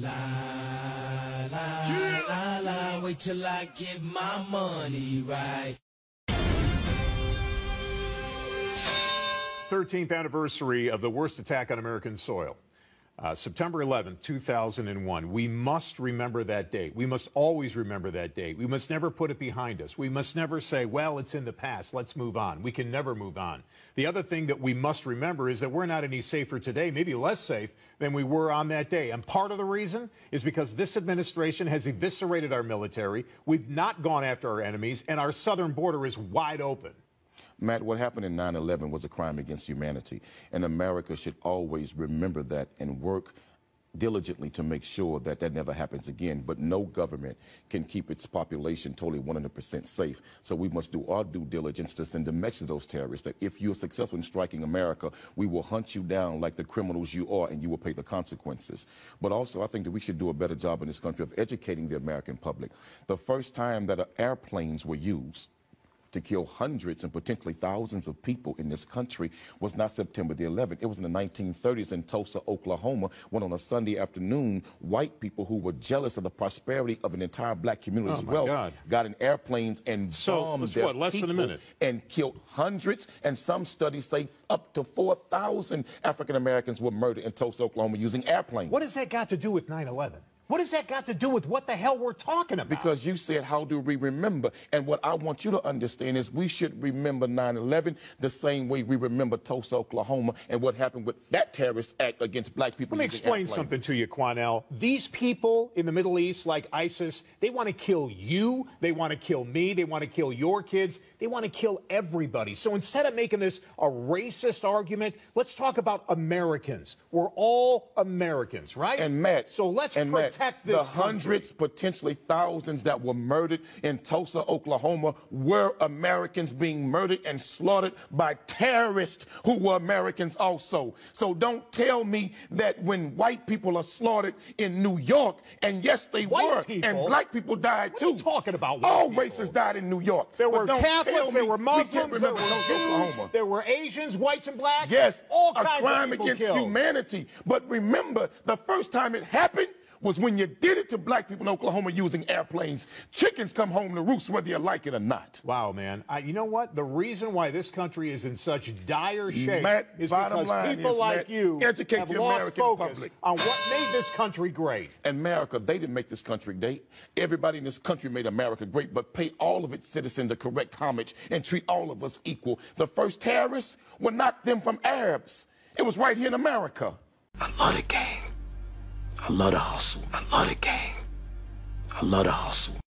La la la la, wait till I get my money right. 13th anniversary of the worst attack on American soil. September 11th, 2001. We must remember that date. We must always remember that date. We must never put it behind us. We must never say, well, it's in the past, let's move on. We can never move on. The other thing that we must remember is that we're not any safer today, maybe less safe than we were on that day. And part of the reason is because this administration has eviscerated our military. We've not gone after our enemies, and our southern border is wide open. Matt, what happened in 9/11 was a crime against humanity, and America should always remember that and work diligently to make sure that that never happens again. But no government can keep its population totally 100% safe. So we must do our due diligence to send a message to those terrorists that if you're successful in striking America, we will hunt you down like the criminals you are, and you will pay the consequences. But also, I think that we should do a better job in this country of educating the American public. The first time that airplanes were used to kill hundreds and potentially thousands of people in this country was not September the 11th. It was in the 1930s in Tulsa, Oklahoma, when on a Sunday afternoon, white people who were jealous of the prosperity of an entire black community's wealth got in airplanes and bombed their less than a minute and killed hundreds. And some studies say up to 4,000 African Americans were murdered in Tulsa, Oklahoma using airplanes. What has that got to do with 9/11? What has that got to do with what the hell we're talking about? Because you said, how do we remember? And what I want you to understand is we should remember 9/11 the same way we remember Tulsa, Oklahoma, and what happened with that terrorist act against black people. Let me explain something to you, Quanell. These people in the Middle East, like ISIS, they want to kill you, they want to kill me, they want to kill your kids, they want to kill everybody. So instead of making this a racist argument, let's talk about Americans. We're all Americans, right? And Matt, so let's protect the hundreds, potentially thousands that were murdered in Tulsa, Oklahoma, were Americans being murdered and slaughtered by terrorists who were Americans also. So don't tell me that when white people are slaughtered in New York, and yes, they were, and black people died too. What are you talking about? All races died in New York. There were Catholics, there were Muslims, there were Jews, there were Asians, whites and blacks. Yes, all a kinds crime of people against killed. humanity. But remember, the first time it happened was when you did it to black people in Oklahoma using airplanes. Chickens come home to roost whether you like it or not. Wow, man. You know what? The reason why this country is in such dire shape is bottom because line people is, like Matt, you educate have the lost American focus public on what made this country great. America, they didn't make this country great. Everybody in this country made America great, but pay all of its citizens the correct homage and treat all of us equal. The first terrorists were not them from Arabs. It was right here in America. I love the game. I love the hustle. I love the game. I love the hustle.